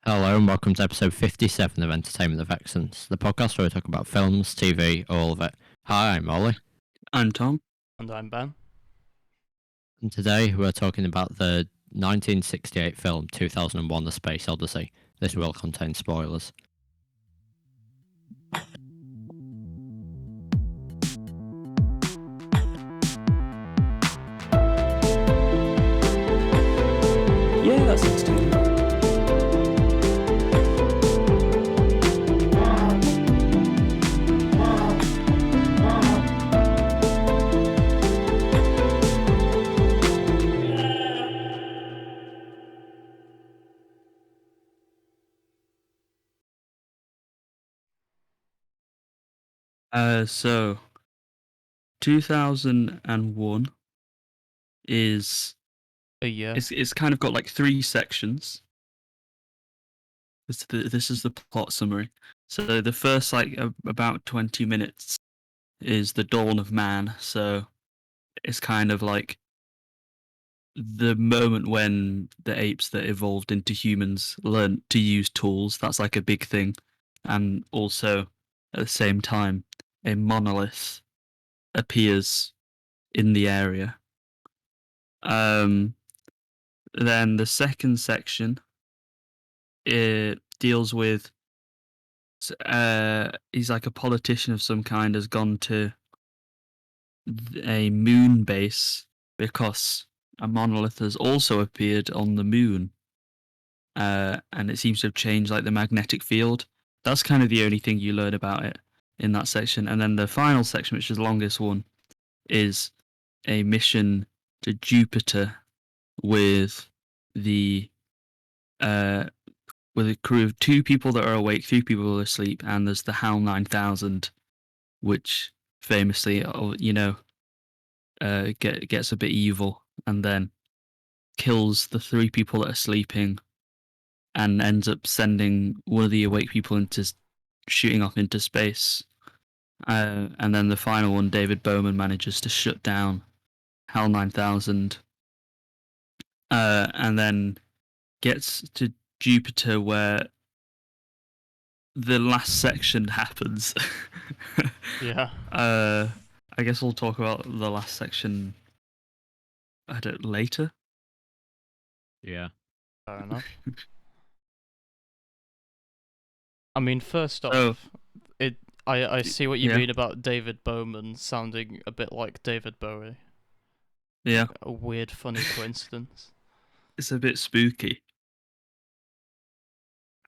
Hello and welcome to episode 57 of Entertainment of Excellence, the podcast where we talk about films, TV, all of it. Hi, I'm Ollie. I'm Thom. And I'm Ben. And today we're talking about the 1968 film 2001 The Space Odyssey. This will contain spoilers. Yeah, that's interesting. So 2001 is A year. it's kind of got like three sections. This is the plot summary. So the first about 20 minutes is the dawn of man. So it's kind of like the moment when the apes that evolved into humans learned to use tools. That's like a big thing. And also at the same time, a monolith appears in the area. Then the second section, it deals with he's like a politician of some kind, has gone to a moon base because a monolith has also appeared on the moon, and it seems to have changed like the magnetic field. That's kind of the only thing you learn about it in that section. And then the final section, which is the longest one, is a mission to Jupiter with the with a crew of two people that are awake, three people who are asleep, and there's the HAL 9000, which famously, gets a bit evil and then kills the three people that are sleeping, and ends up sending one of the awake people shooting off into space. And then the final one, David Bowman manages to shut down HAL 9000, and then gets to Jupiter where the last section happens. Yeah. I guess we'll talk about the last section later. Yeah. Fair enough. I mean, first off, I see what you mean about David Bowman sounding a bit like David Bowie. Yeah. A weird, funny coincidence. It's a bit spooky.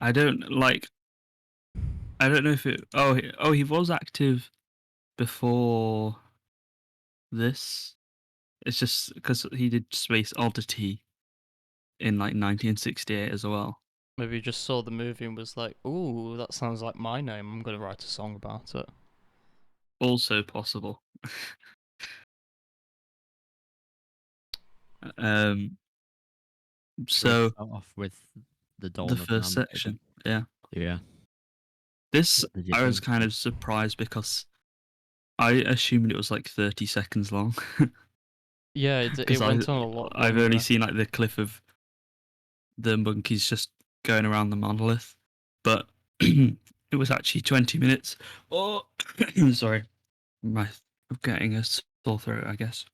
I don't know if it. He was active before this. It's just because he did Space Oddity in like 1968 as well. Maybe you just saw the movie and was like, "Ooh, that sounds like my name. I'm gonna write a song about it." Also possible. So start off with the dawn the of first man, section, yeah. This I was kind of surprised because I assumed it was like 30 seconds long. Yeah, it went on a lot. I've only seen like the clip of the monkeys just going around the monolith, but it was actually 20 minutes. Oh, sorry, I'm getting a sore throat, I guess.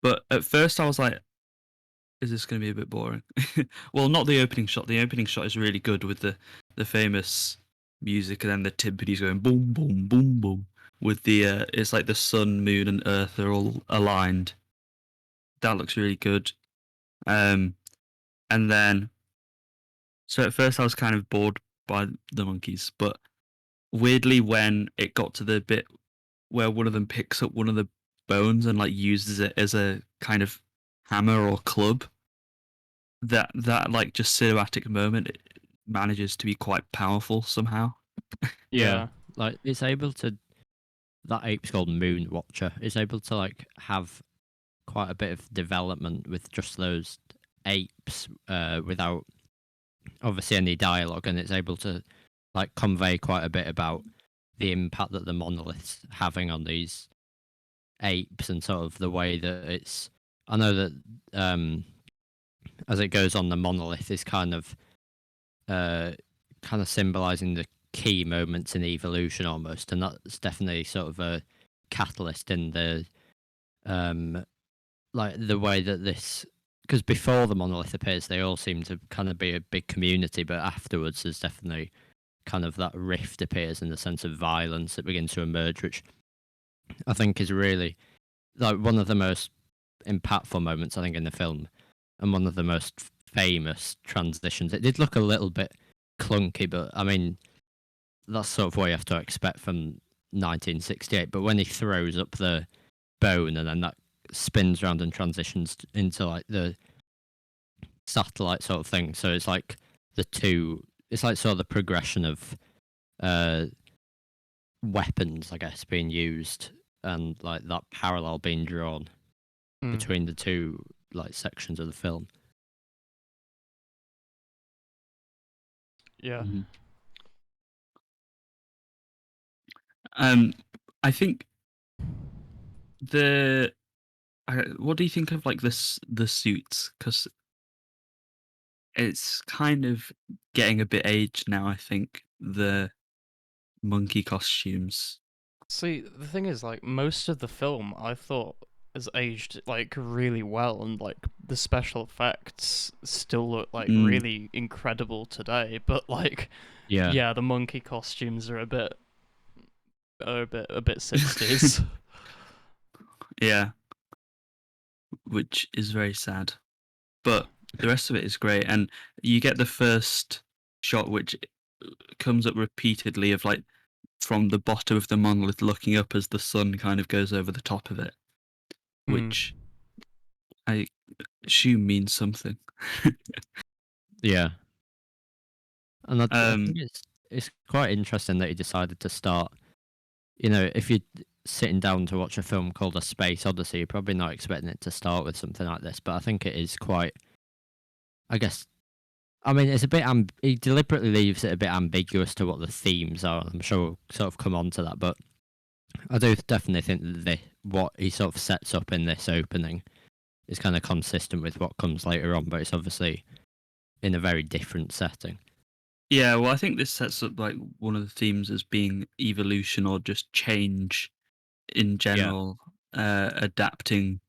But at first I was like, is this going to be a bit boring? Well, not the opening shot. The opening shot is really good with the famous music, and then the timpanis going boom, boom, boom, boom. With the it's like the sun, moon, and earth are all aligned. That looks really good. And then, so at first I was kind of bored by the monkeys, but weirdly, when it got to the bit where one of them picks up one of the bones and like uses it as a kind of hammer or club, that like just cinematic moment, it manages to be quite powerful somehow. Yeah, like it's able to. That ape's called Moon Watcher. Is able to like have quite a bit of development with just those apes, without obviously any dialogue, and it's able to like convey quite a bit about the impact that the monolith's having on these apes and sort of the way that it's. I know that as it goes on the monolith is kind of symbolizing the key moments in evolution almost, and that's definitely sort of a catalyst in the like the way that this, because before the monolith appears they all seem to kind of be a big community, but afterwards there's definitely kind of that rift appears in the sense of violence that begins to emerge, which I think is really like one of the most impactful moments I think in the film, and one of the most famous transitions. It did look a little bit clunky, but I mean that's sort of what you have to expect from 1968. But when he throws up the bone and then that spins around and transitions into like the satellite sort of thing, so it's like the two. It's like sort of the progression of weapons, I guess, being used, and like that parallel being drawn between the two like sections of the film. Yeah. I think what do you think of like the suits? Because it's kind of getting a bit aged now. I think the monkey costumes. See, the thing is, like, most of the film I thought has aged like really well, and like the special effects still look like really incredible today. But like, yeah, the monkey costumes are a bit 60s. Yeah, which is very sad. But the rest of it is great, and you get the first shot which comes up repeatedly of like from the bottom of the monolith looking up as the sun kind of goes over the top of it, which I assume means something. Yeah, and I think it's quite interesting that he decided to start. You know, if you're sitting down to watch a film called A Space Odyssey, you're probably not expecting it to start with something like this. But I think it is quite. I guess. I mean, it's a bit. He deliberately leaves it a bit ambiguous to what the themes are. I'm sure we'll sort of come on to that, but I do definitely think that what he sort of sets up in this opening is kind of consistent with what comes later on, but it's obviously in a very different setting. Yeah, well, I think this sets up like one of the themes as being evolution or just change in general, adapting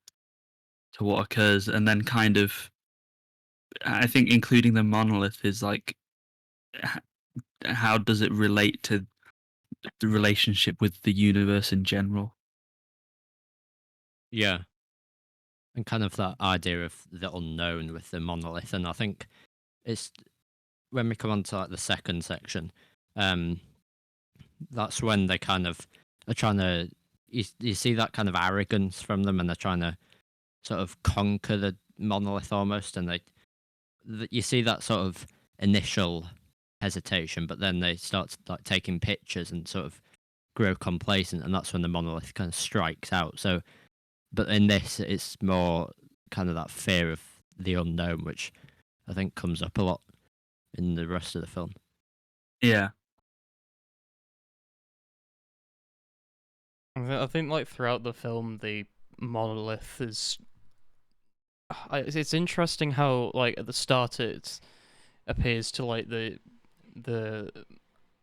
to what occurs, and then kind of, I think including the monolith is like, how does it relate to the relationship with the universe in general? Yeah. And kind of that idea of the unknown with the monolith. And I think it's when we come on to like the second section, that's when they kind of are trying to, you see that kind of arrogance from them, and they're trying to sort of conquer the monolith almost. And you see that sort of initial hesitation, but then they start like taking pictures and sort of grow complacent, and that's when the monolith kind of strikes out. So, but in this, it's more kind of that fear of the unknown, which I think comes up a lot in the rest of the film. Yeah. I think like throughout the film, the monolith is. It's interesting how like at the start it appears to like the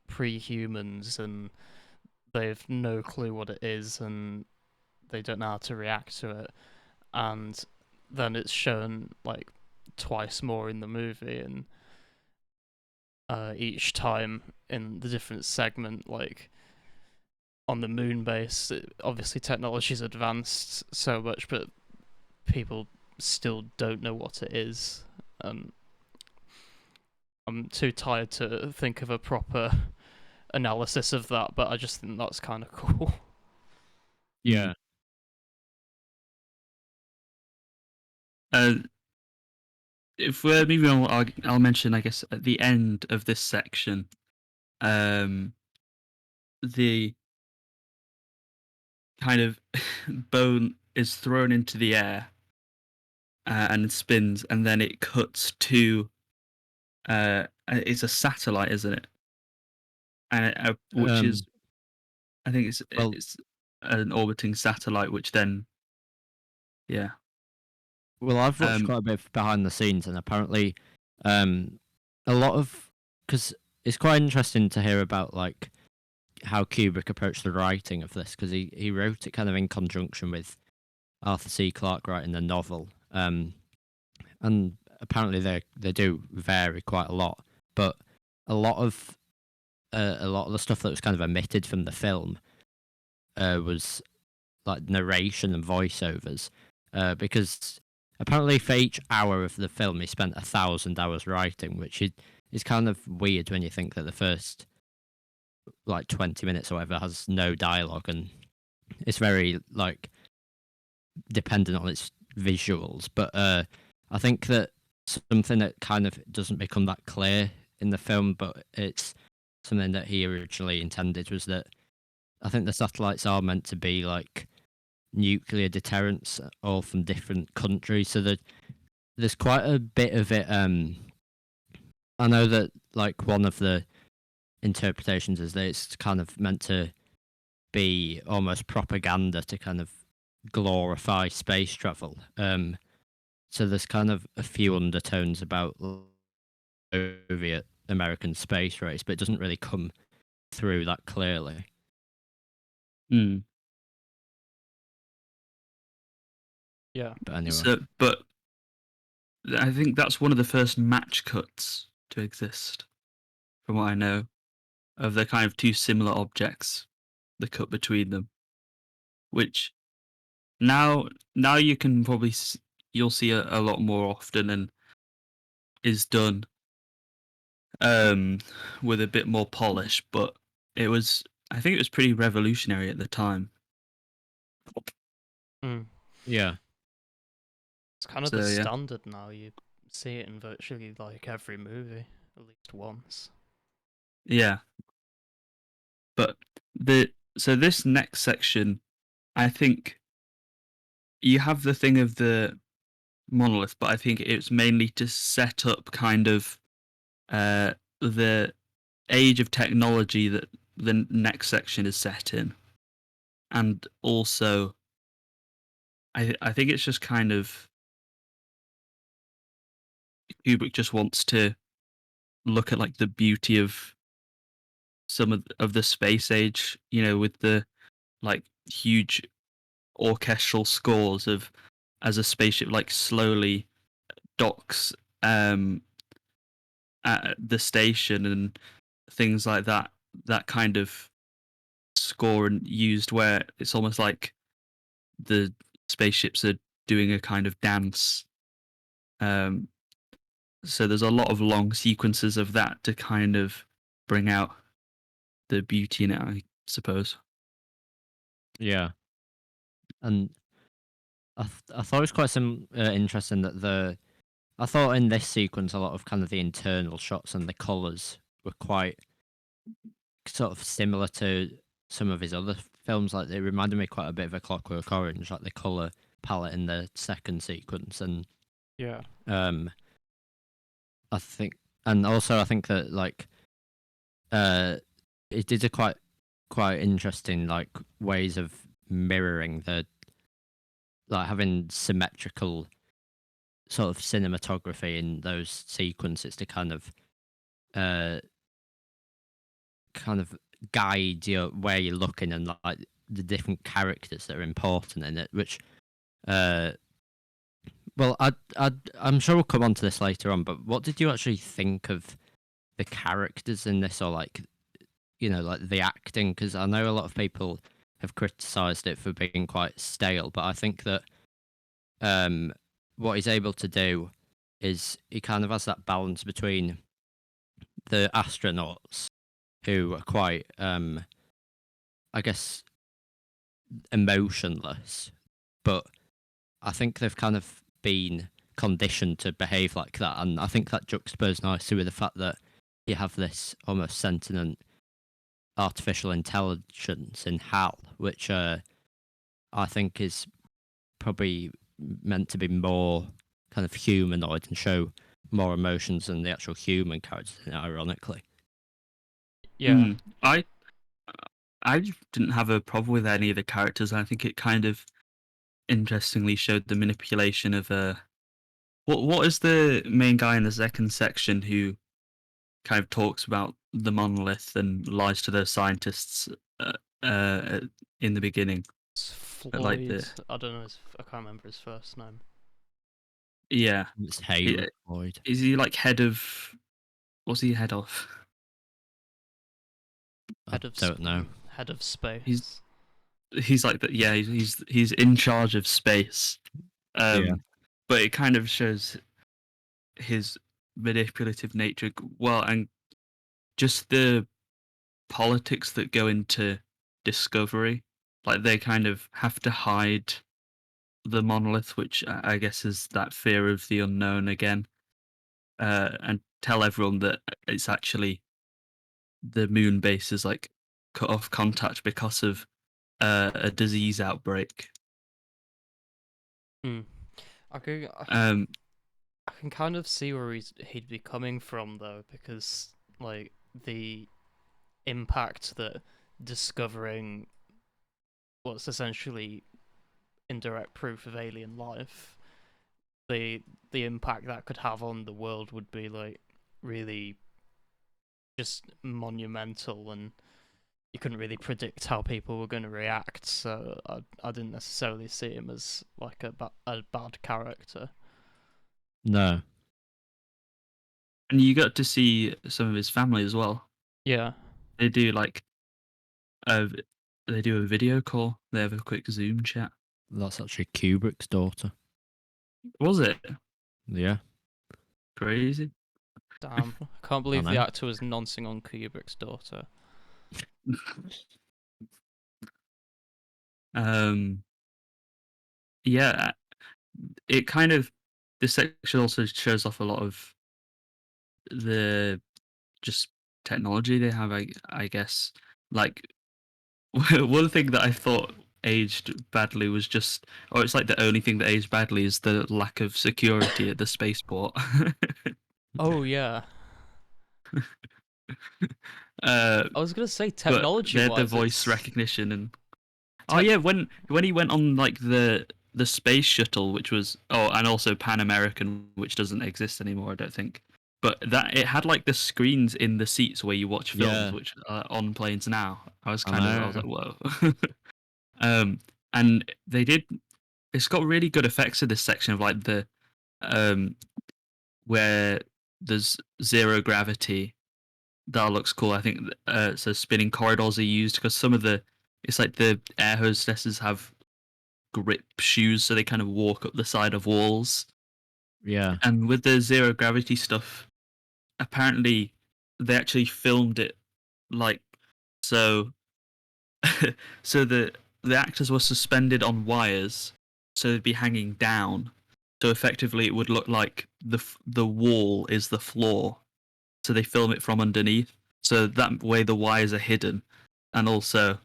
pre-humans, and they have no clue what it is, and they don't know how to react to it, and then it's shown like twice more in the movie, and each time in the different segment, like on the moon base, obviously technology's advanced so much, but people still don't know what it is. I'm too tired to think of a proper analysis of that, but I just think that's kind of cool. Yeah. If we're moving on, I'll mention, I guess, at the end of this section, the kind of bone is thrown into the air and spins, and then it cuts to it's a satellite, isn't it? And which is, I think it's an orbiting satellite, which then, yeah. Well, I've watched Um, quite a bit of behind the scenes, and apparently, a lot of because it's quite interesting to hear about like how Kubrick approached the writing of this because he wrote it kind of in conjunction with Arthur C. Clarke writing the novel, and apparently they do vary quite a lot, but a lot of the stuff that was kind of omitted from the film was like narration and voiceovers, because apparently for each hour of the film he spent 1,000 hours writing, which is kind of weird when you think that the first like 20 minutes or whatever has no dialogue, and it's very like dependent on its visuals. But I think that something that kind of doesn't become that clear in the film, but it's something that he originally intended, was that I think the satellites are meant to be like nuclear deterrents, all from different countries. So that there's quite a bit of it. I know that like one of the interpretations is that it's kind of meant to be almost propaganda to kind of glorify space travel. So there's kind of a few undertones about Soviet American space race, but it doesn't really come through that clearly. mm. Yeah. But anyway, So, but I think that's one of the first match cuts to exist, from what I know, of the kind of two similar objects, the cut between them, which now you can probably you'll see a lot more often and is done with a bit more polish, but I think it was pretty revolutionary at the time. Mm. yeah, It's kind of So the yeah. standard now. You see it in virtually like every movie at least once. Yeah. But this next section, I think you have the thing of the monolith, but I think it's mainly to set up kind of the age of technology that the next section is set in. And also I think it's just kind of Kubrick just wants to look at like the beauty of some of the space age, with the like huge orchestral scores of as a spaceship like slowly docks at the station and things like that. That kind of score and used where it's almost like the spaceships are doing a kind of dance. Um, so there's a lot of long sequences of that to kind of bring out the beauty in it, I suppose. yeah. And I thought it was quite interesting that I thought in this sequence a lot of kind of the internal shots and the colours were quite sort of similar to some of his other films. Like they reminded me quite a bit of A Clockwork Orange, like the colour palette in the second sequence. And Yeah. I think, and also I think that like it did a quite interesting like ways of mirroring the like having symmetrical sort of cinematography in those sequences to kind of uh guide you where you're looking and like the different characters that are important in it, which uh well I'm sure we'll come on to this later on, but what did you actually think of the characters in this, or like like the acting? Because I know a lot of people have criticized it for being quite stale, but I think that what he's able to do is he kind of has that balance between the astronauts who are quite I guess emotionless, but I think they've kind of been conditioned to behave like that, and I think that juxtaposed nicely with the fact that you have this almost sentient artificial intelligence in Hal, which I think is probably meant to be more kind of humanoid and show more emotions than the actual human characters, ironically. Yeah. I didn't have a problem with any of the characters. I think it kind of interestingly showed the manipulation of What is the main guy in the second section who kind of talks about the monolith and lies to those scientists uh, uh, in the beginning? It's Like Floyd. the I don't know. I can't remember his first name. yeah, It's he, Hayward Floyd. is he like head of? What's he head of? I don't know. Head of He's space. he's like the, yeah he's in charge of space. Yeah. But it kind of shows his manipulative nature. Well, and just the politics that go into discovery. Like they kind of have to hide the monolith, which I guess is that fear of the unknown again, and tell everyone that it's actually the moon base is like cut off contact because of a disease outbreak. Hmm. I can Um, I can kind of see where he'd be coming from though, because like the impact that discovering what's essentially indirect proof of alien life, the impact that could have on the world would be like really just monumental, and you couldn't really predict how people were going to react. So I didn't necessarily see him as like a bad character. No. and you got to see some of his family as well. Yeah. They do like a they do a video call. They have a quick Zoom chat. That's actually Kubrick's daughter. Was it Yeah. crazy? Damn. I can't I believe the know. actor was noncing on Kubrick's daughter. um, yeah, it kind of this section also shows off a lot of the just technology they have. I guess like one thing that I thought aged badly was just, or it's like the only thing that aged badly is the lack of security at the spaceport. Oh yeah. uh, I was gonna say but technology they had the wise, voice it's recognition and oh tech. yeah, when he went on like the space shuttle, which was and also Pan American, which doesn't exist anymore, I don't think. But that it had like the screens in the seats where you watch films, Yeah. which are on planes now. I was I like, know. whoa. And they did. It's got really good effects in this section of like the um where there's zero gravity. That looks cool. I think so. Spinning corridors are used because some of the it's like the air hostesses have grip shoes, so they kind of walk up the side of walls. Yeah. And with the zero gravity stuff, apparently they actually filmed it like so. So the actors were suspended on wires, so they'd be hanging down. So effectively, it would look like the wall is the floor. So they film it from underneath. So that way the wires are hidden, and also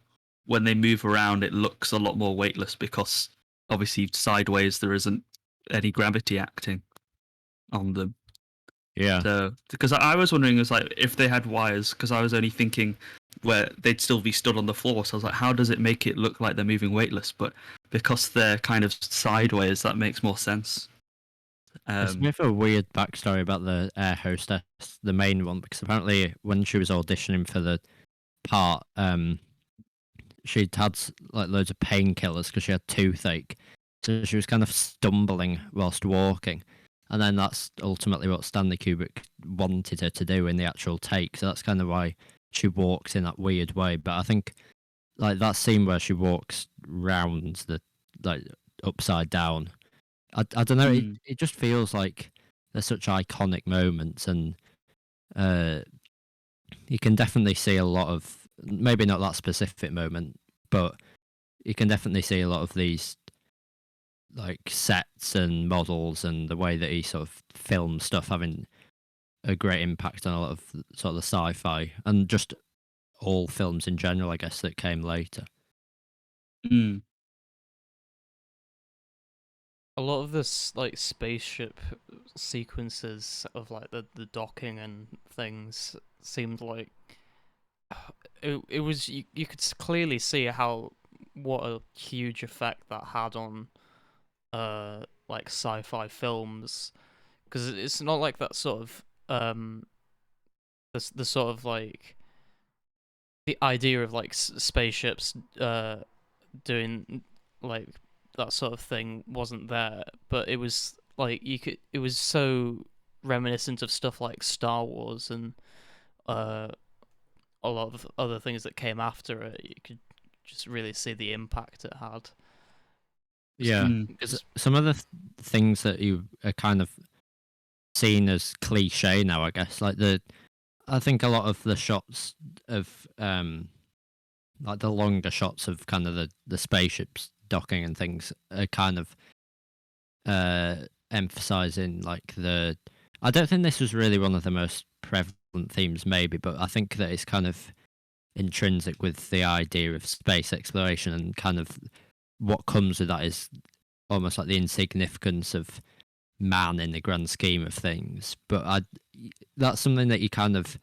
when they move around, it looks a lot more weightless because obviously sideways there isn't any gravity acting on them. Yeah. So because I was wondering, it was like if they had wires, because I was only thinking where they'd still be stood on the floor. So I was like, how does it make it look like they're moving weightless? But because they're kind of sideways, that makes more sense. It's a bit of a weird backstory about the air hostess, the main one, because apparently when she was auditioning for the part, she'd had like loads of painkillers because she had toothache, so she was kind of stumbling whilst walking, and then that's ultimately what Stanley Kubrick wanted her to do in the actual take. So that's kind of why she walks in that weird way. But I think like that scene where she walks round the like upside down. I don't know. Mm, It just feels like they're such iconic moments, and uh, you can definitely see a lot of maybe not that specific moment, but you can definitely see a lot of these like sets and models and the way that he sort of films stuff having a great impact on a lot of sort of the sci-fi and just all films in general, I guess, that came later. mm, A lot of this like spaceship sequences of like the docking and things seemed like it was you could clearly see how what a huge effect that had on like sci-fi films, because it's not like that sort of the sort of like the idea of like spaceships doing like that sort of thing wasn't there, but it was like it was so reminiscent of stuff like Star Wars and uh a lot of other things that came after it. You could just really see the impact it had. Yeah, Mm. because some of the things that you are kind of seen as cliche now, I guess, like I think a lot of the shots of like the longer shots of kind of the spaceships docking and things are kind of emphasizing like the. I don't think this was really one of the most prevalent themes, maybe, but I think that it's kind of intrinsic with the idea of space exploration, and kind of what comes with that is almost like the insignificance of man in the grand scheme of things. But that's something that you kind of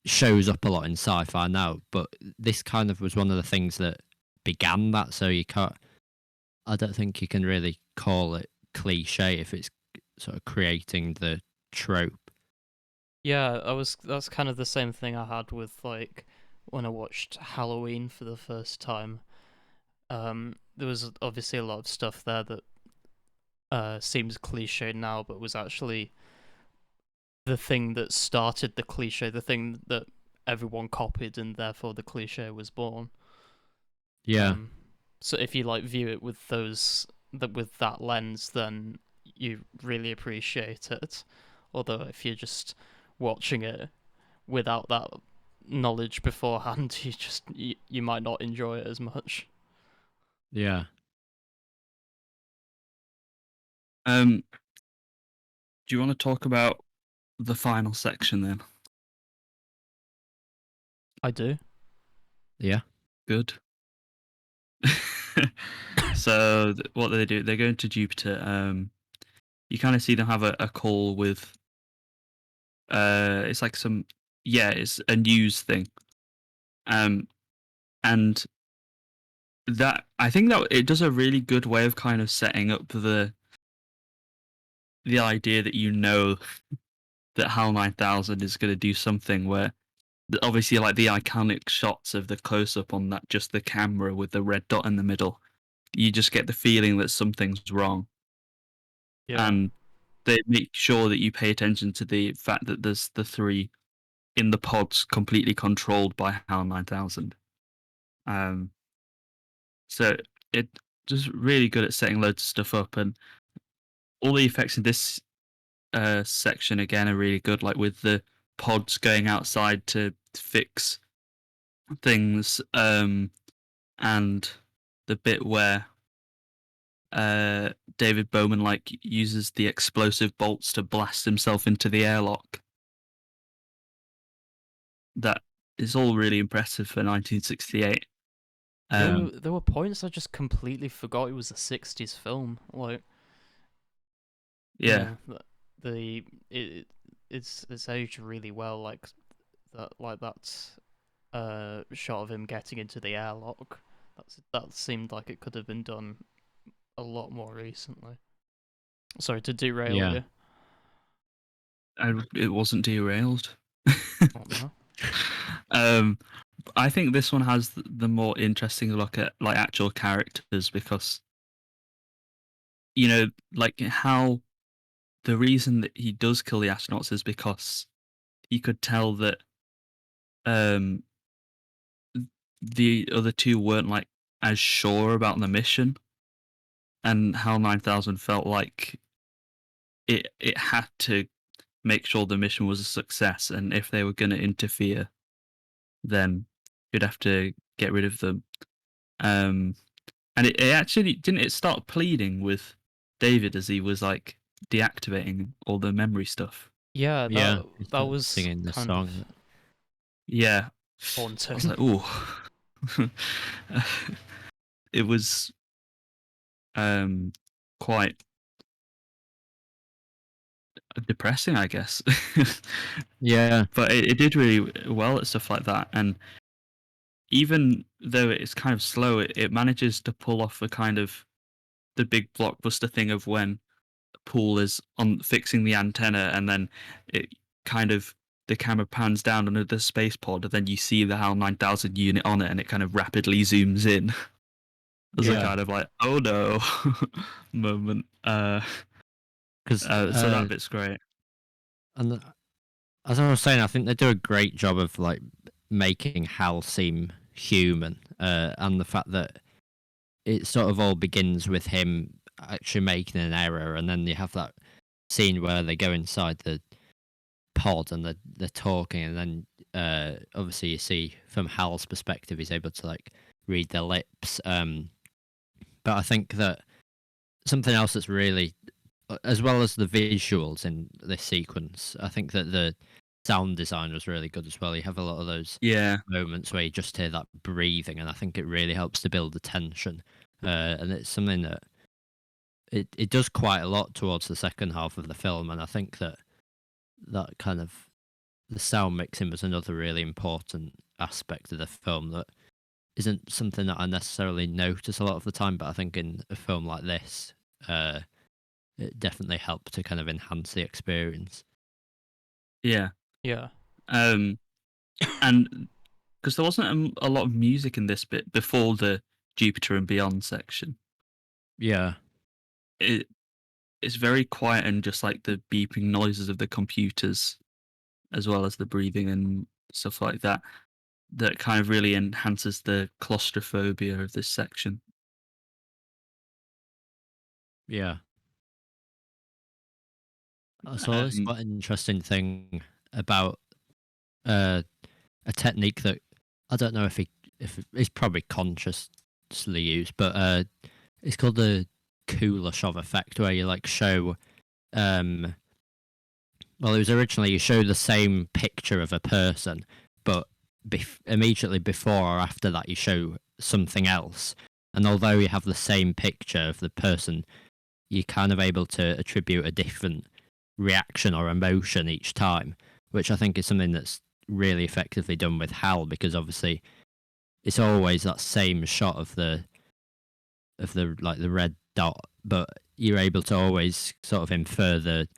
shows up a lot in sci-fi now. But this kind of was one of the things that began that, so you can't. I don't think you can really call it cliche if it's sort of creating the trope. Yeah, that's kind of the same thing I had with like when I watched Halloween for the first time. There was obviously a lot of stuff there that seems cliche now, but was actually the thing that started the cliche, the thing that everyone copied, and therefore the cliche was born. Yeah, So if you like view it with with that lens, then you really appreciate it. Although if you're just watching it without that knowledge beforehand, you might not enjoy it as much. yeah. Do you want to talk about the final section then? I do. Yeah. Good. So what do? They go into Jupiter. You kind of see them have a call with. It's like it's a news thing. And that I think that it does a really good way of kind of setting up the idea that that HAL 9000 is going to do something where obviously like the iconic shots of the close up on that just the camera with the red dot in the middle, you just get the feeling that something's wrong. Yeah. And they make sure that you pay attention to the fact that there's the three in the pods completely controlled by HAL 9000. So it just really good at setting loads of stuff up, and all the effects in this section again are really good, like with the pods going outside to fix things, and the bit where David Bowman like uses the explosive bolts to blast himself into the airlock. That is all really impressive for 1968. There were points I just completely forgot it was a '60s film. Like, Yeah, it's aged really well. Like that shot of him getting into the airlock. That seemed like it could have been done a lot more recently. Sorry to derail Yeah. you. it wasn't derailed. Oh, no. I think this one has the more interesting look at like actual characters, because like how the reason that he does kill the astronauts is because he could tell that um the other two weren't like as sure about the mission, and HAL 9000 felt like it had to make sure the mission was a success, and if they were going to interfere, then you'd have to get rid of them. And it actually didn't it start pleading with David as he was like deactivating all the memory stuff. Yeah, Yeah. that was singing the kind of song. Yeah, I haunting. was like, ooh. It was quite depressing, I guess. Yeah. But it did really well at stuff like that, and even though it's kind of slow, it manages to pull off a kind of the big blockbuster thing of when Pool is on fixing the antenna, and then it kind of the camera pans down under the space pod, and then you see the HAL 9000 unit on it, and it kind of rapidly zooms in. As a Yeah. kind of like, oh no moment. Because So that bit's great. and as I was saying, I think they do a great job of like making Hal seem human, and the fact that it sort of all begins with him actually making an error, and then you have that scene where they go inside the pod and they're talking, and then obviously you see from Hal's perspective, he's able to like read their lips. But I think that something else that's really, as well as the visuals in this sequence, I think that the sound design was really good as well. You have a lot of those moments where you just hear that breathing, and I think it really helps to build the tension. And it's something that it does quite a lot towards the second half of the film, and I think that kind of the sound mixing was another really important aspect of the film that isn't something that I necessarily notice a lot of the time, but I think in a film like this, it definitely helped to kind of enhance the experience. Yeah. And because there wasn't a lot of music in this bit before the Jupiter and Beyond section. Yeah. It's very quiet, and just like the beeping noises of the computers, as well as the breathing and stuff like that, that kind of really enhances the claustrophobia of this section. Yeah. I saw this quite interesting thing about a technique that I don't know if it's probably consciously used, but it's called the Kuleshov effect, where you like show well, it was originally you show the same picture of a person, but immediately before or after that you show something else, and although you have the same picture of the person, you're kind of able to attribute a different reaction or emotion each time, which I think is something that's really effectively done with Hal, because obviously it's always that same shot of the like the red dot, but you're able to always sort of infer the,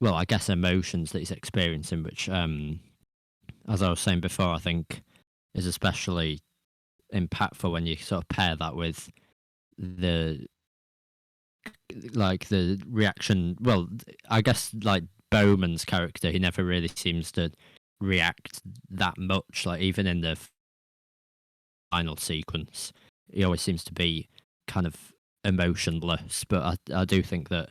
well, I guess emotions that he's experiencing, which as I was saying before, I think is especially impactful when you sort of pair that with the reaction. Well, I guess like Bowman's character, he never really seems to react that much. Like even in the final sequence, he always seems to be kind of emotionless. But I do think that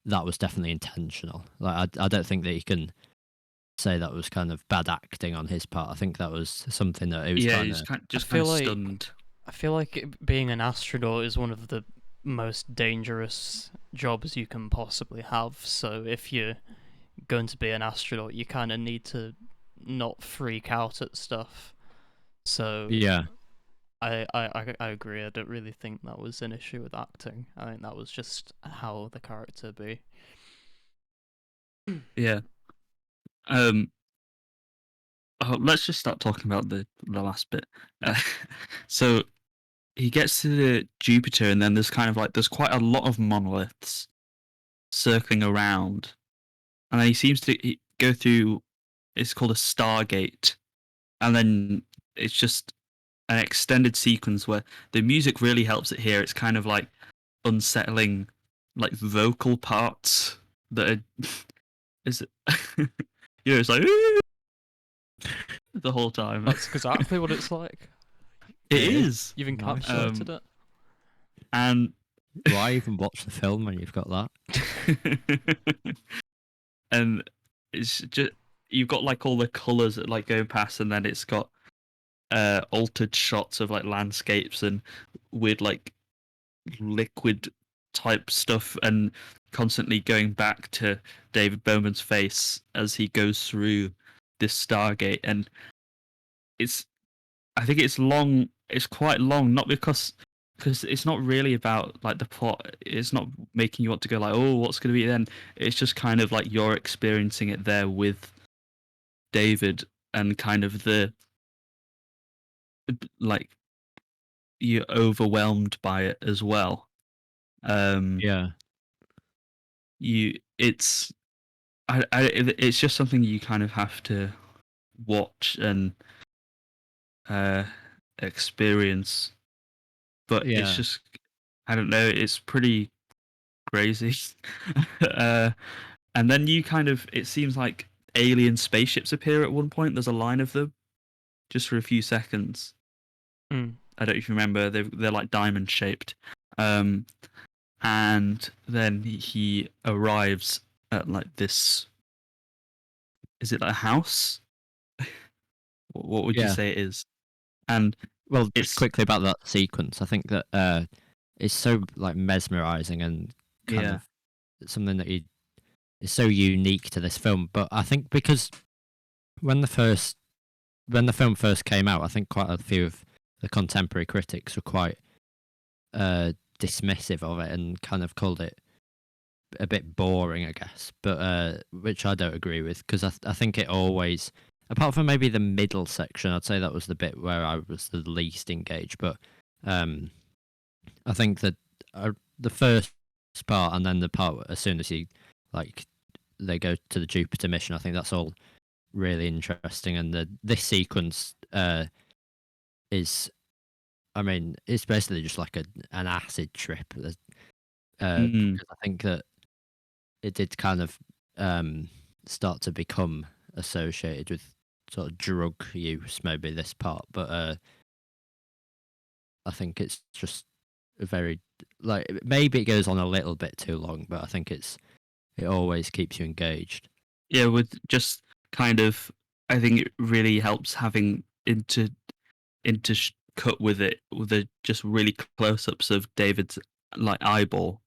was definitely intentional. Like I don't think that you can say that was kind of bad acting on his part. I think that was something that it was just kind of stunned. I feel like being an astronaut is one of the most dangerous jobs you can possibly have. So if you're going to be an astronaut, you kind of need to not freak out at stuff. So yeah, I agree. I don't really think that was an issue with acting. I think that was just how the character be. Yeah. Let's just start talking about the last bit. So he gets to the Jupiter, and then there's quite a lot of monoliths circling around, and then he seems to go through. It's called a Stargate, and then it's just an extended sequence where the music really helps it here. It's kind of like unsettling, like vocal parts that are. Is it? It's like the whole time. That's exactly what it's like. It is. You've encapsulated it. And why even watch the film when you've got that? And it's just you've got like all the colours that like go past, and then it's got altered shots of like landscapes and weird like liquid type stuff, and constantly going back to David Bowman's face as he goes through this Stargate. And I think it's long. It's quite long, not because it's not really about like the plot. It's not making you want to go like, oh, what's going to be then. It's just kind of like you're experiencing it there with David, and kind of the like you're overwhelmed by it as well. Yeah. it's it's just something you kind of have to watch and experience. But it's Yeah, just, I don't know, it's pretty crazy. uh, and then it seems like alien spaceships appear at one point. There's a line of them just for a few seconds. Mm. I don't know if you remember. They're like diamond shaped. And then he arrives at like this. Is it like a house? What would you yeah. say it is? And Well, just it's quickly about that sequence, I think that it's so like mesmerizing and kind yeah. of something that is so unique to this film. But I think because when the film first came out, I think quite a few of the contemporary critics were quite dismissive of it and kind of called it a bit boring, I guess. But which I don't agree with, because I think it always, apart from maybe the middle section, I'd say that was the bit where I was the least engaged. But I think that the first part and then the part as soon as like they go to the Jupiter mission, I think that's all really interesting. And this sequence is, I mean, it's basically just like an acid trip. Mm, Because I think that it did kind of start to become associated with sort of drug use, maybe this part. But I think it's just a very, like, maybe it goes on a little bit too long, but I think it always keeps you engaged. yeah, with just kind of, I think it really helps having cut with it with the just really close ups of David's like eyeball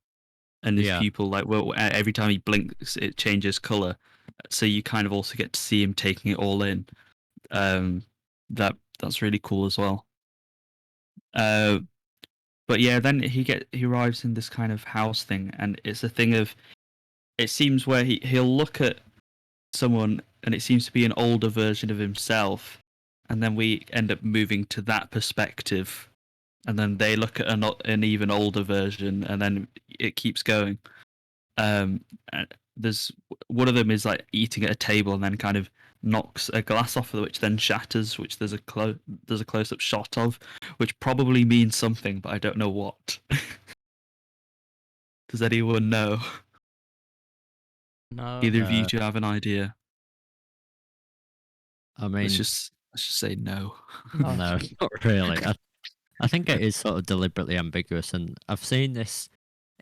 and his Yeah, pupil. Like, well, every time he blinks, it changes color. So you kind of also get to see him taking it all in. Um, that's really cool as well. Uh, but yeah, then he arrives in this kind of house thing, and it's a thing of, it seems where he'll look at someone, and it seems to be an older version of himself, and then we end up moving to that perspective, and then they look at an even older version, and then it keeps going. And there's one of them is like eating at a table and then kind of knocks a glass off, which then shatters, which there's a close up shot of, which probably means something, but I don't know what. Does anyone know? No. Either of you two have an idea? I mean, Let's just say no. No. no, not really. I think it is sort of deliberately ambiguous, and I've seen this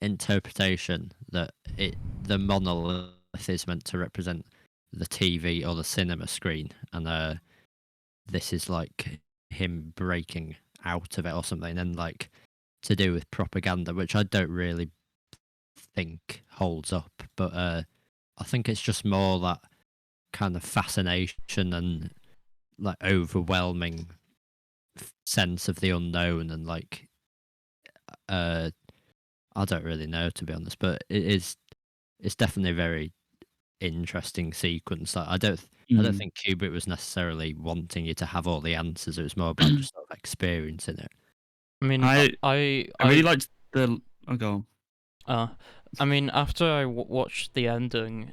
interpretation that the monolith is meant to represent the TV or the cinema screen, and this is like him breaking out of it or something, and like to do with propaganda, which I don't really think holds up. But I think it's just more that kind of fascination and like overwhelming sense of the unknown, and like uh I don't really know, to be honest, but it's definitely a very interesting sequence. Like, I don't Mm. think Kubrick was necessarily wanting you to have all the answers. It was more about just sort of experiencing it. I mean, I I I really liked the. Oh, go on. uh, I mean, after I watched the ending,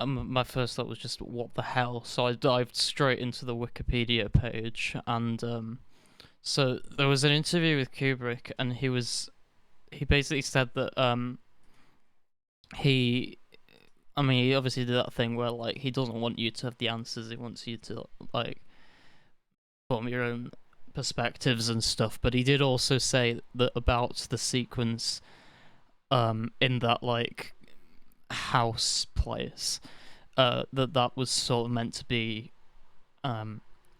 my first thought was just what the hell. So I dived straight into the Wikipedia page, and so there was an interview with Kubrick, and he basically said that he. I mean, he obviously did that thing where like he doesn't want you to have the answers. He wants you to like form your own perspectives and stuff. But he did also say that about the sequence in that like house place, that was sort of meant to be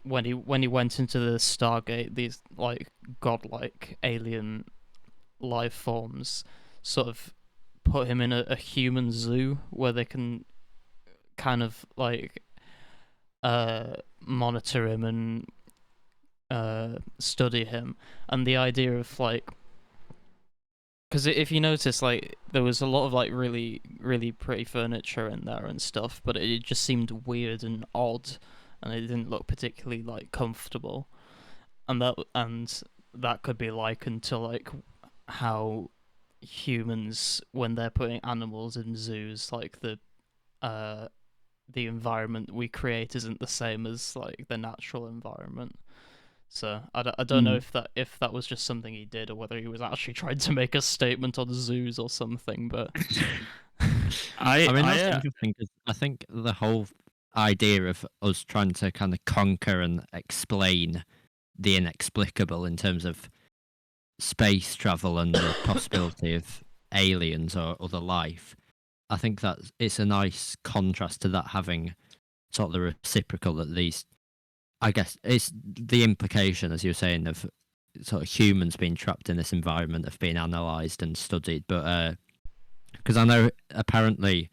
when he went into the Stargate, these like godlike alien life forms sort of put him in a human zoo where they can kind of like monitor him and study him. And the idea of like, because if you notice, like there was a lot of like really really pretty furniture in there and stuff, but it just seemed weird and odd, and it didn't look particularly like comfortable. And that could be likened to like how humans when they're putting animals in zoos, like the environment we create isn't the same as like the natural environment. So I don't know Mm. if that was just something he did or whether he was actually trying to make a statement on zoos or something. But I mean, that's interesting because I think the whole idea of us trying to kind of conquer and explain the inexplicable in terms of space travel and the possibility of aliens or other life, I think that it's a nice contrast to that having sort of the reciprocal that these, I guess, it's the implication, as you were saying, of sort of humans being trapped in this environment of being analysed and studied. But because I know apparently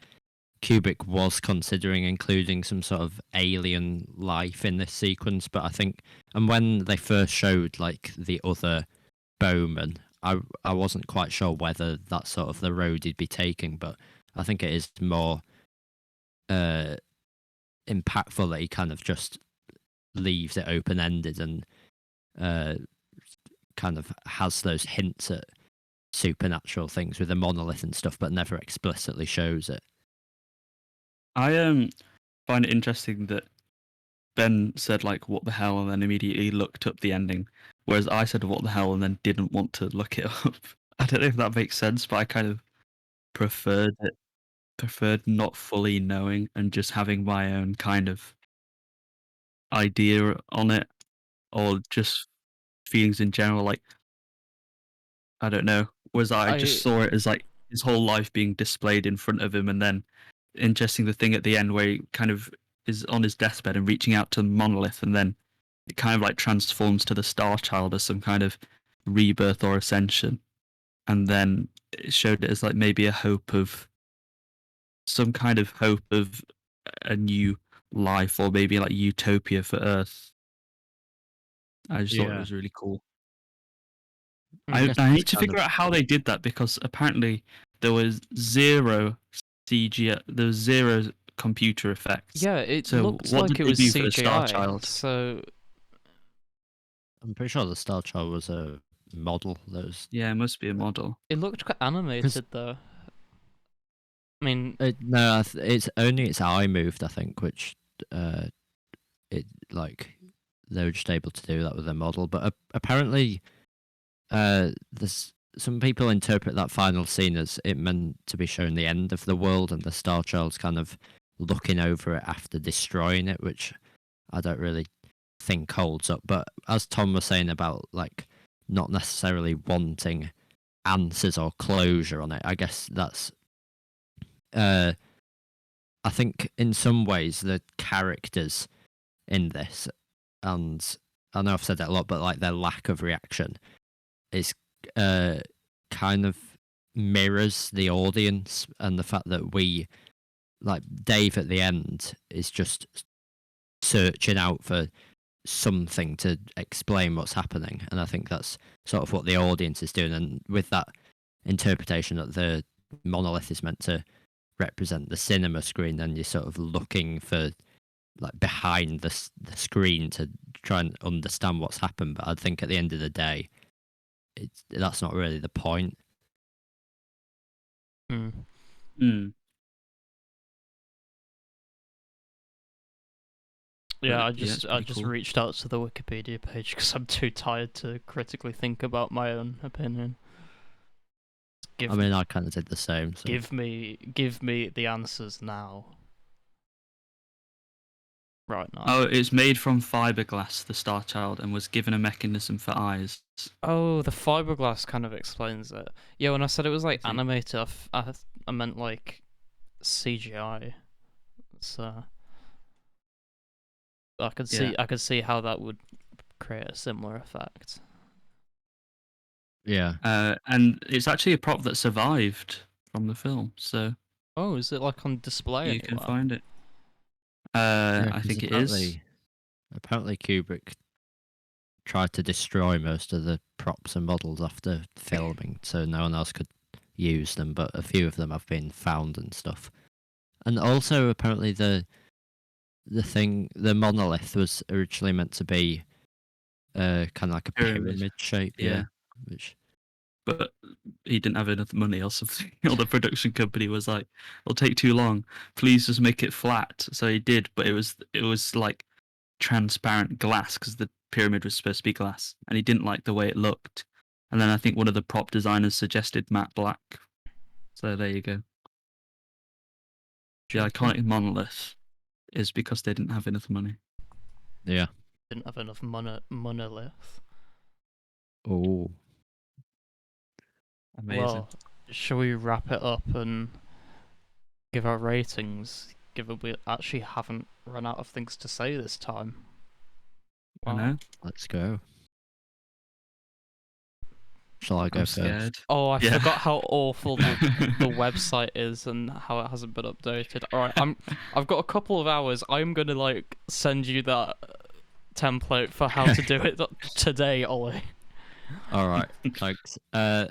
Kubrick was considering including some sort of alien life in this sequence, but I think, and when they first showed like the other Bowman, I wasn't quite sure whether that's sort of the road he'd be taking, but I think it is more uh, impactful that he kind of just leaves it open ended and uh, kind of has those hints at supernatural things with the monolith and stuff, but never explicitly shows it. I find it interesting that Ben said like what the hell and then immediately looked up the ending, whereas I said what the hell and then didn't want to look it up. I don't know if that makes sense, but I kind of preferred it, preferred not fully knowing and just having my own kind of idea on it, or just feelings in general. Like I don't know. Whereas I just saw it as like his whole life being displayed in front of him, and then interesting the thing at the end where he kind of is on his deathbed and reaching out to the monolith, and then it kind of like transforms to the Star Child as some kind of rebirth or ascension, and then it showed it as like maybe a hope of some kind of hope of a new life or maybe like utopia for Earth. I just thought it was really cool. I need to figure out how they did that because apparently there was zero CGI, there was zero computer effects. Yeah, it So looked what like did it they was do for the Star CGI. Child? So I'm pretty sure the Star Child was a model. Yeah, it must be a model. it looked quite animated though. I mean, no, it's only its eye moved, I think, which it like they were just able to do that with a model. But apparently, there's some people interpret that final scene as it meant to be showing the end of the world and the Star Child's kind of looking over it after destroying it, which I don't really think holds up. But as Tom was saying about like not necessarily wanting answers or closure on it, I guess that's I think in some ways the characters in this, and I know I've said that a lot, but like their lack of reaction is kind of mirrors the audience, and the fact that we, like Dave at the end, is just searching out for something to explain what's happening, and I think that's sort of what the audience is doing, and with that interpretation that the monolith is meant to represent the cinema screen, then you're sort of looking for like behind the screen to try and understand what's happened. But I think at the end of the day, that's not really the point. Yeah, I yeah, just cool. reached out to the Wikipedia page because I'm too tired to critically think about my own opinion. I kind of did the same. So. Give me the answers now. Right now. Oh, it's made from fiberglass, the Star Child, and was given a mechanism for eyes. Oh, the fiberglass kind of explains it. Yeah, when I said it was like animated, I meant like CGI. So I could see how that would create a similar effect. Yeah. And it's actually a prop that survived from the film. So. Oh, is it like on display? You can find it. Yeah, I think it is. Apparently, Kubrick tried to destroy most of the props and models after filming, so no one else could use them. But a few of them have been found and stuff. And also, apparently, the monolith was originally meant to be kind of like a pyramid shape. Yeah. Which but he didn't have enough money or something. Or the production company was like, "It'll take too long. Please just make it flat." So he did, but it was like transparent glass because the pyramid was supposed to be glass, and he didn't like the way it looked. And then I think one of the prop designers suggested matte black. So there you go. The iconic monolith is because they didn't have enough money. Yeah. Didn't have enough monolith. Oh. Amazing. Well, shall we wrap it up and give our ratings, given we actually haven't run out of things to say this time? I know. Let's go. Shall I go I'm first? scared. Oh, I Yeah. forgot how awful the website is and how it hasn't been updated. Alright, I've got a couple of hours. I'm gonna like send you that template for how to do it today, Ollie. All right, thanks. I'm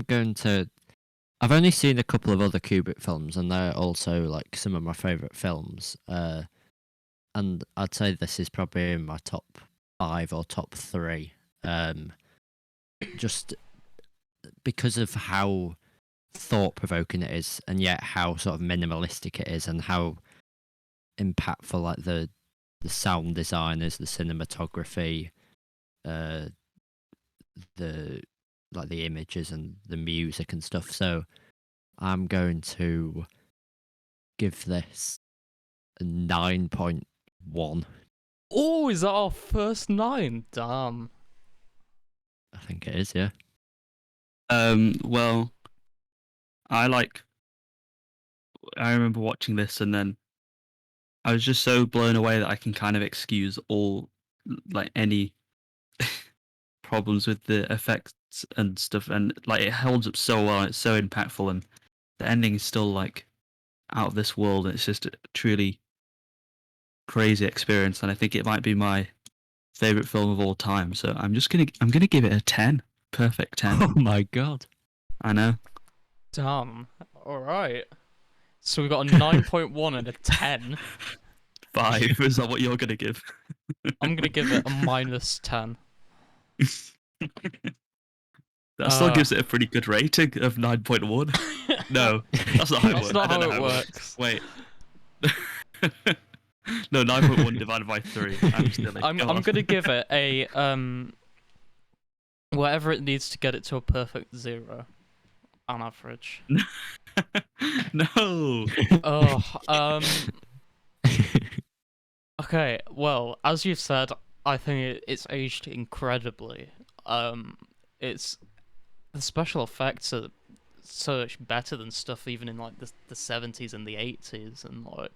going to. I've only seen a couple of other Kubrick films, and they're also like some of my favorite films. And I'd say this is probably in my top 5 or top 3. Just because of how thought-provoking it is, and yet how sort of minimalistic it is, and how impactful like the sound design is, the cinematography, the like the images and the music and stuff. So I'm going to give this a 9.1. Oh, is that our first 9? Damn. I think it is, yeah. Well, I remember watching this, and then I was just so blown away that I can kind of excuse all like any problems with the effects and stuff, and like it holds up so well. It's so impactful, and the ending is still like out of this world. And it's just a truly crazy experience, and I think it might be my favorite film of all time. So I'm gonna give it a 10. Perfect 10. Oh my god. I know. Damn. Alright. So we've got a 9.1 and a 10. 5. Is that what you're gonna give? I'm gonna give it a -10. That still gives it a pretty good rating of 9.1. No, that's not how it works. That's not I don't how know it works. Wait. No, 9.1 divided by 3. I'm silly. I'm gonna give it a whatever it needs to get it to a perfect 0 on average. No. Oh, okay, well, as you've said, I think it's aged incredibly. It's the special effects are so much better than stuff even in like the 70s and the 80s, and like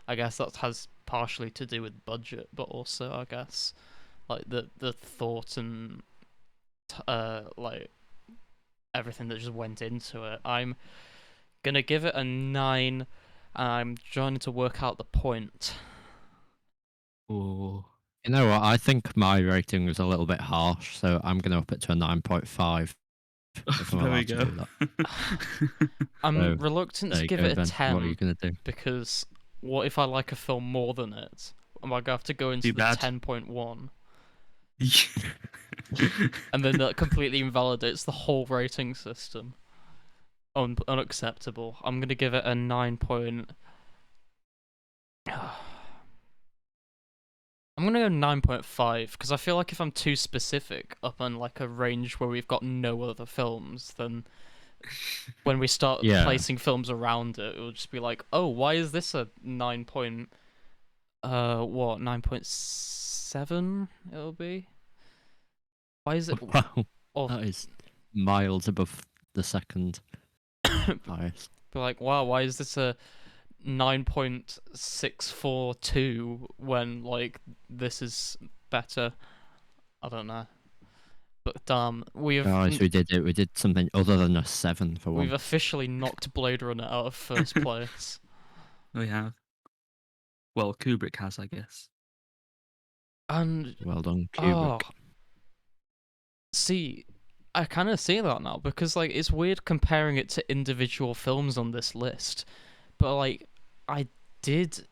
I guess that has partially to do with budget, but also I guess like the thought and like everything that just went into it. I'm gonna give it a 9, and I'm trying to work out the point. Oh. You know what? I think my rating was a little bit harsh, so I'm going to up it to a 9.5. If I'm There we allowed to go. do that. I'm So, reluctant There to you give go, it a Ben. 10 What are you going to do? because what if I like a film more than it? Am I going to have to go into Too the bad. 10.1? And then that completely invalidates the whole rating system. Unacceptable. I'm going to give it a 9. I'm gonna go 9.5 because I feel like if I'm too specific up on like a range where we've got no other films, then when we start Yeah. placing films around it, it will just be like, oh, why is this a 9.7? It'll be. Why is it? Wow, Oh, that is miles above the second highest. be like, wow, why is this a 9.642 when like this is better? I don't know. But damn, Guys, we did it. We did something other than a 7 for we've one. officially knocked Blade Runner out of first place. We have. Well, Kubrick has, I guess. And Well done, Kubrick. see, I kind of see that now because like it's weird comparing it to individual films on this list, but like I did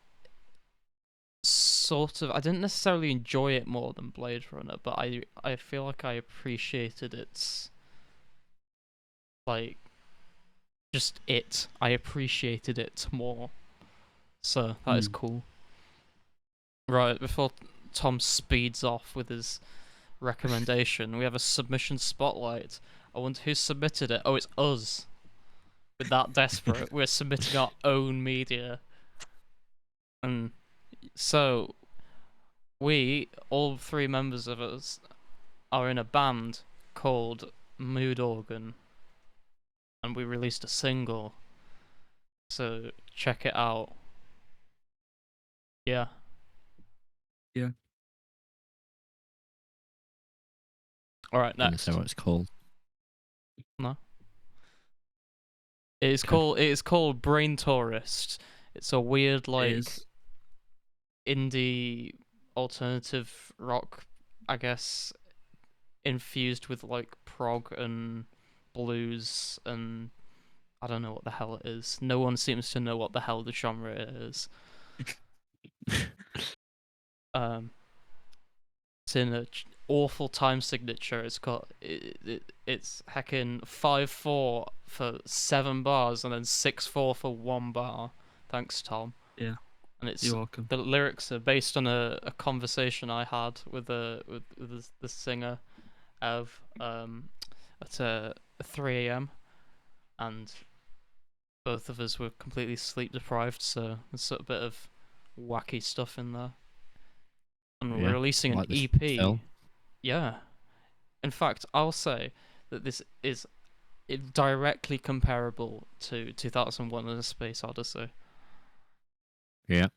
I didn't necessarily enjoy it more than Blade Runner, but I feel like I appreciated its like I appreciated it more. So that is cool. Right, before Tom speeds off with his recommendation, we have a submission spotlight. I wonder who submitted it. Oh, it's us. We're that desperate. We're submitting our own media. And so, all three members of us, are in a band called Mood Organ. And we released a single. So, check it out. Yeah. Yeah. Alright, Can you next. say what it's called? No. It is called Brain Tourist. It's a weird indie alternative rock, I guess, infused with like prog and blues, and I don't know what the hell it is. No one seems to know what the hell the genre is. It's in a awful time signature. It's it's heckin' 5/4 for 7 bars and then 6/4 for 1 bar. Thanks, Tom. Yeah. And it's You're welcome. the lyrics are based on a conversation I had with the singer of at 3 a.m. and both of us were completely sleep deprived, so there's sort of a bit of wacky stuff in there. And we're releasing an EP. Film. Yeah. In fact, I'll say that this is directly comparable to 2001: A Space Odyssey. Yeah.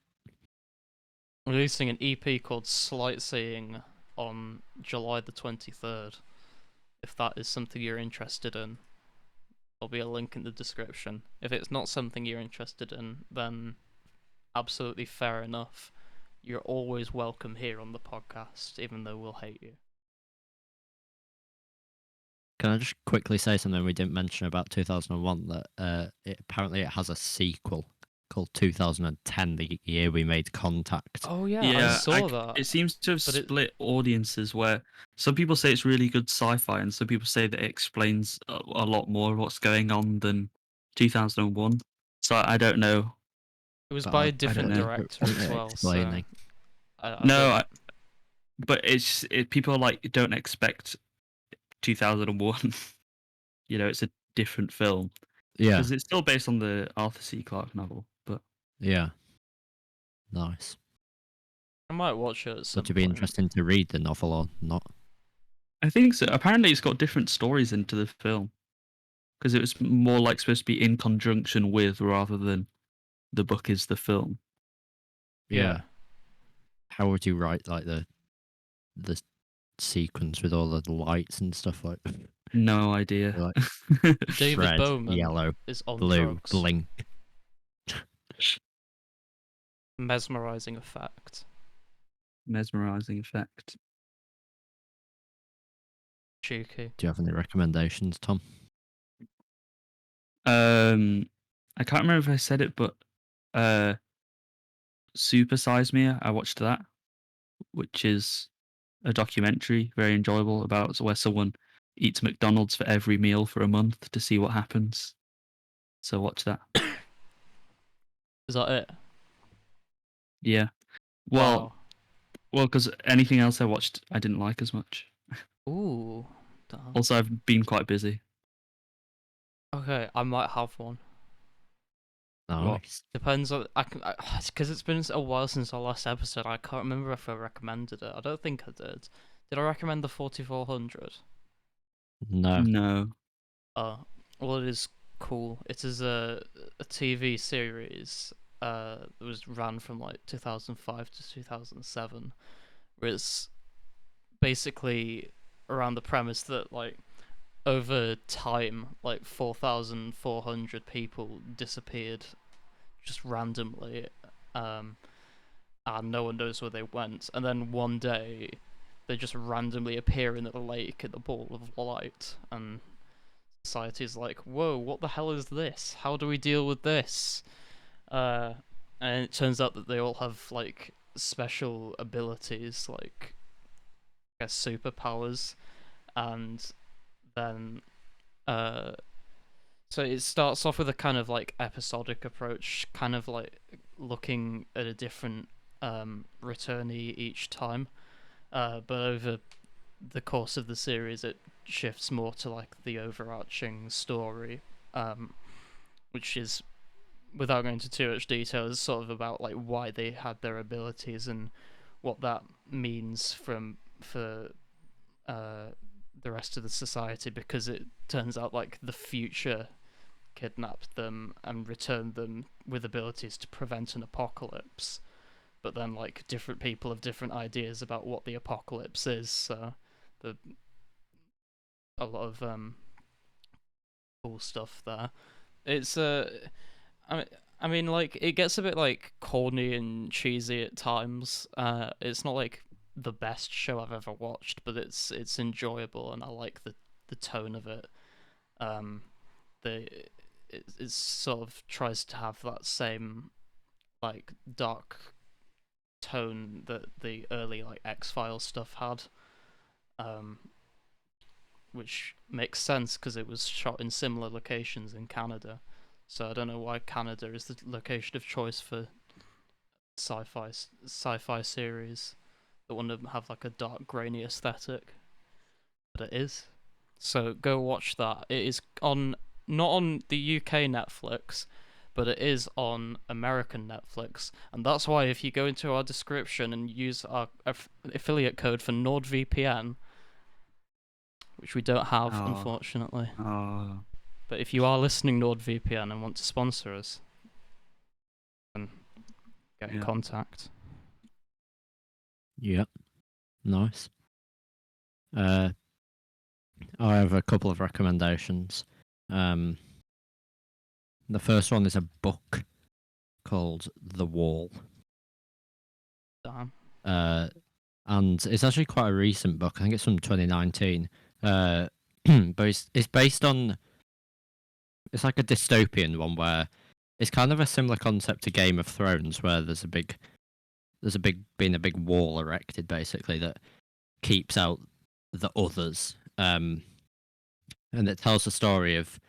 Releasing an EP called Slight Seeing on July the 23rd. If that is something you're interested in, there'll be a link in the description. If it's not something you're interested in, then absolutely fair enough. You're always welcome here on the podcast, even though we'll hate you. Can I just quickly say something we didn't mention about 2001? That apparently it has a sequel called 2010, the year we made contact. Oh yeah, I saw that. It seems to have split audiences, where some people say it's really good sci-fi, and some people say that it explains a lot more of what's going on than 2001. So I don't know. It was by a different director as well. Explaining. So but people don't expect 2001. You know, it's a different film. Yeah, because it's still based on the Arthur C. Clarke novel. But yeah, nice. I might watch it at some Would it be interesting to read the novel or not? I think so. Apparently, it's got different stories into the film because it was more like supposed to be in conjunction with rather than the book is the film. Yeah. How would you write like the sequence with all the lights and stuff like? No idea. Like, David red, Bowman yellow, is on blue, drugs. blink. Mesmerizing effect. Mesmerizing effect. Cheeky. Do you have any recommendations, Tom? I can't remember if I said it, but Super Size Me, I watched that, which is a documentary, very enjoyable, about where someone eats McDonald's for every meal for a month to see what happens. So watch that. Is that it? Yeah. Well, because anything else I watched, I didn't like as much. Ooh. Damn. Also, I've been quite busy. Okay, I might have one. Nice. Depends on because it's been a while since our last episode. I can't remember if I recommended it. I don't think I did. Did I recommend the 4400? No. Oh, well, it is cool. It is a TV series that was ran from like 2005 to 2007, where it's basically around the premise that like over time like 4,400 people disappeared just randomly, and no one knows where they went, and then one day they just randomly appear in the lake in the ball of light, and society's like, whoa, what the hell is this? How do we deal with this? And it turns out that they all have like special abilities, like I guess superpowers, and then so it starts off with a kind of like episodic approach, kind of like looking at a different returnee each time. But over the course of the series, it shifts more to like the overarching story, which is, without going into too much detail, is sort of about like why they had their abilities and what that means for the rest of the society, because it turns out like the future kidnapped them and returned them with abilities to prevent an apocalypse. But then, like, different people have different ideas about what the apocalypse is. So, the a lot of cool stuff there. It's I mean, like, it gets a bit like corny and cheesy at times. It's not like the best show I've ever watched, but it's enjoyable, and I like the tone of it. The it sort of tries to have that same like dark tone that the early like X-Files stuff had, which makes sense because it was shot in similar locations in Canada. So I don't know why Canada is the location of choice for sci-fi series that want to have like a dark, grainy aesthetic, but it is. So go watch that. It is on, not on the UK Netflix, but it is on American Netflix, and that's why if you go into our description and use our affiliate code for NordVPN, which we don't have, unfortunately. But if you are listening NordVPN and want to sponsor us, then get in contact. Yep. Nice. I have a couple of recommendations. The first one is a book called The Wall. Damn. And it's actually quite a recent book. I think it's from 2019. But it's based on, it's like a dystopian one where it's kind of a similar concept to Game of Thrones, where there's been a big wall erected basically that keeps out the others. And it tells the story of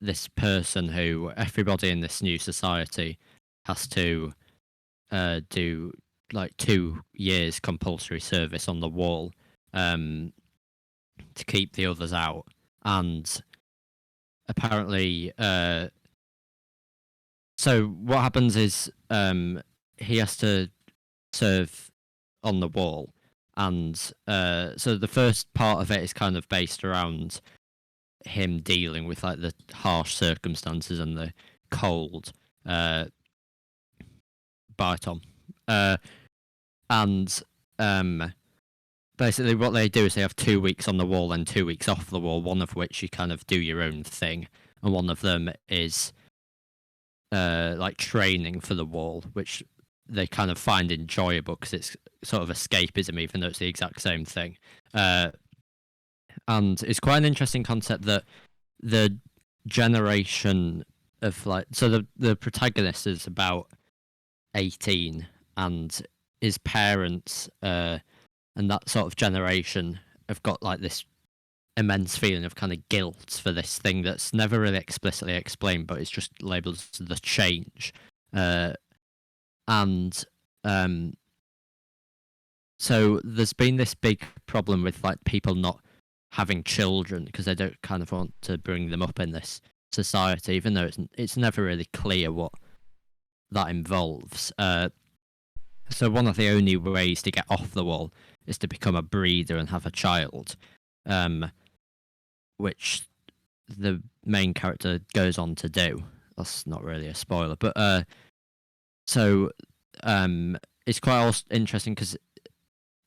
this person who everybody in this new society has to do like 2 years compulsory service on the wall to keep the others out. And apparently so what happens is he has to serve on the wall, and so the first part of it is kind of based around him dealing with like the harsh circumstances and the cold by Thom. And basically what they do is they have 2 weeks on the wall and 2 weeks off the wall, one of which you kind of do your own thing, and one of them is like training for the wall, which they kind of find enjoyable because it's sort of escapism, even though it's the exact same thing. And it's quite an interesting concept that the generation of like, so the protagonist is about 18, and his parents and that sort of generation have got like this immense feeling of kind of guilt for this thing that's never really explicitly explained, but it's just labeled as the change. And so there's been this big problem with like people not having children because they don't kind of want to bring them up in this society, even though it's never really clear what that involves. So one of the only ways to get off the wall is to become a breeder and have a child, which the main character goes on to do. That's not really a spoiler, but so it's quite interesting because,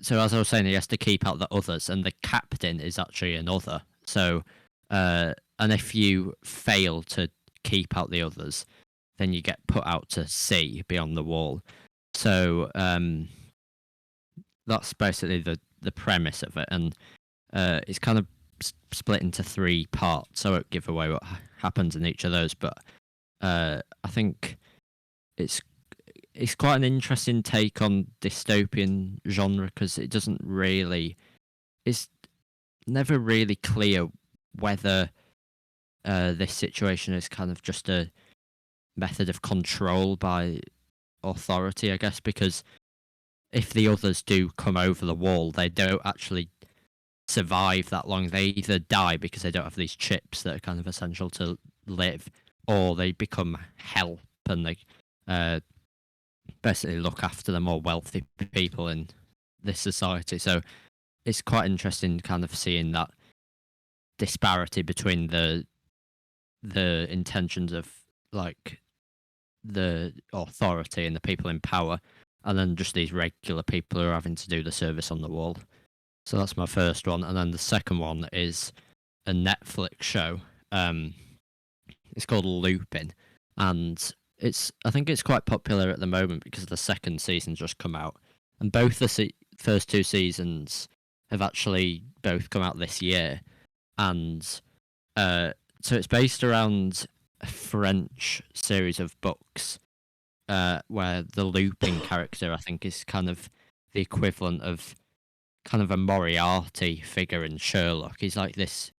so as I was saying, he has to keep out the others, and the captain is actually an other. So and if you fail to keep out the others, then you get put out to sea beyond the wall. So that's basically the premise of it, and it's kind of split into 3 parts. I won't give away what happens in each of those, but I think it's it's quite an interesting take on dystopian genre because it doesn't really. It's never really clear whether this situation is kind of just a method of control by authority, I guess, because if the others do come over the wall, they don't actually survive that long. They either die because they don't have these chips that are kind of essential to live, or they become help and they basically look after the more wealthy people in this society. So it's quite interesting kind of seeing that disparity between the intentions of like the authority and the people in power, and then just these regular people who are having to do the service on the wall. So that's my first one, and then the second one is a Netflix show. It's called Lupin, and I think it's quite popular at the moment because the second season's just come out, and both the first two seasons have actually both come out this year, and so it's based around a French series of books where the Lupin character, I think, is kind of the equivalent of kind of a Moriarty figure in Sherlock. He's like this.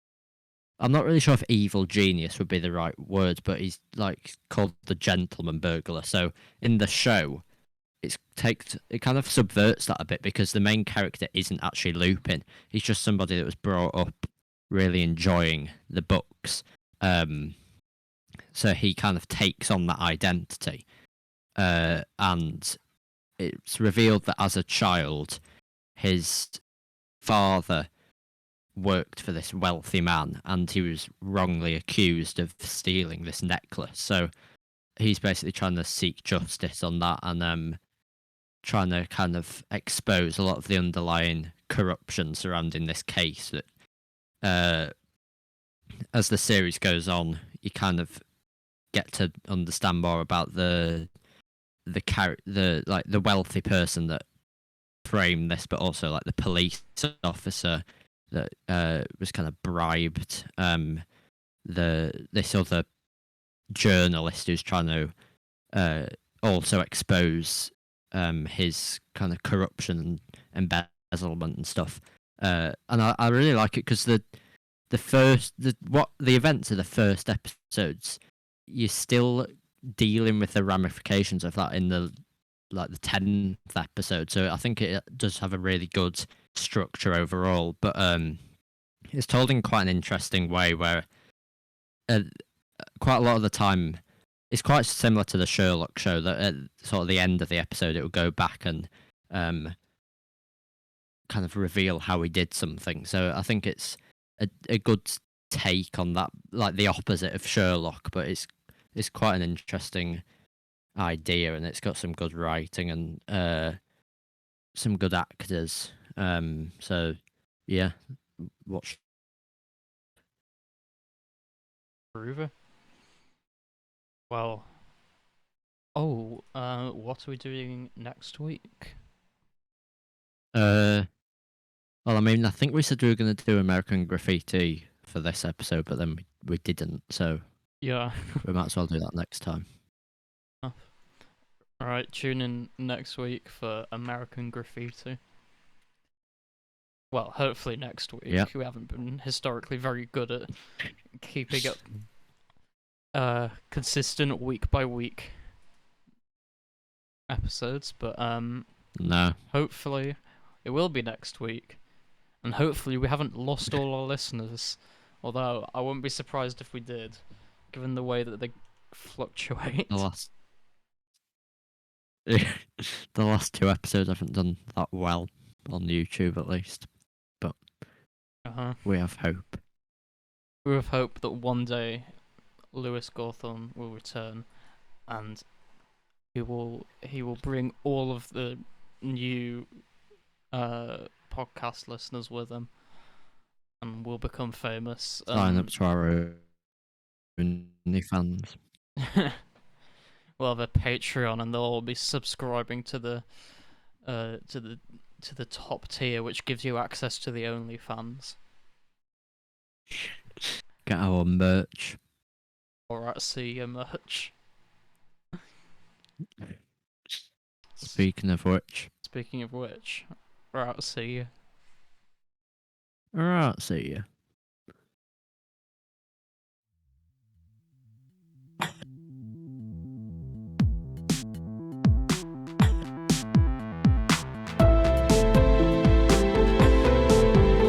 I'm not really sure if evil genius would be the right word, but he's like called the gentleman burglar. So in the show, it kind of subverts that a bit because the main character isn't actually Lupin. He's just somebody that was brought up really enjoying the books. So he kind of takes on that identity. And it's revealed that as a child, his father worked for this wealthy man and he was wrongly accused of stealing this necklace. So he's basically trying to seek justice on that and trying to kind of expose a lot of the underlying corruption surrounding this case that as the series goes on, you kind of get to understand more about the wealthy person that framed this, but also like the police officer that was kind of bribed this other journalist who's trying to also expose his kind of corruption and embezzlement and stuff. And I really like it because the events of the first episodes, you're still dealing with the ramifications of that in the 10th episode. So I think it does have a really good structure overall, but it's told in quite an interesting way where quite a lot of the time it's quite similar to the Sherlock show that at sort of the end of the episode it will go back and kind of reveal how he did something. So I think it's a good take on that, like the opposite of Sherlock, but it's quite an interesting idea and it's got some good writing and some good actors. So yeah, watch. Groovy. Well, what are we doing next week? Well, I mean, I think we said we were going to do American Graffiti for this episode, but then we didn't, so Yeah. we might as well do that next time. Alright, tune in next week for American Graffiti. Well, hopefully next week. Yeah. We haven't been historically very good at keeping up consistent week by week episodes, but No. hopefully it will be next week. And hopefully we haven't lost all our listeners. Although I wouldn't be surprised if we did, given the way that they fluctuate. The last two episodes haven't done that well on YouTube, at least. But we have hope. We have hope that one day Lewis Gawthorne will return, and he will bring all of the new podcast listeners with him, and we'll become famous. Sign up to our OnlyFans. We'll have a Patreon, and they'll all be subscribing to the top tier, which gives you access to the OnlyFans. Get our merch. Or at see your merch. Speaking of which. Speaking of which, right, see you. Alright, see ya.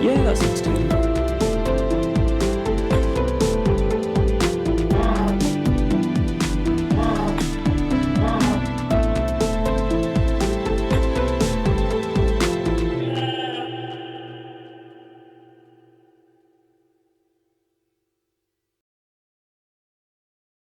Yeah, that's entertaining.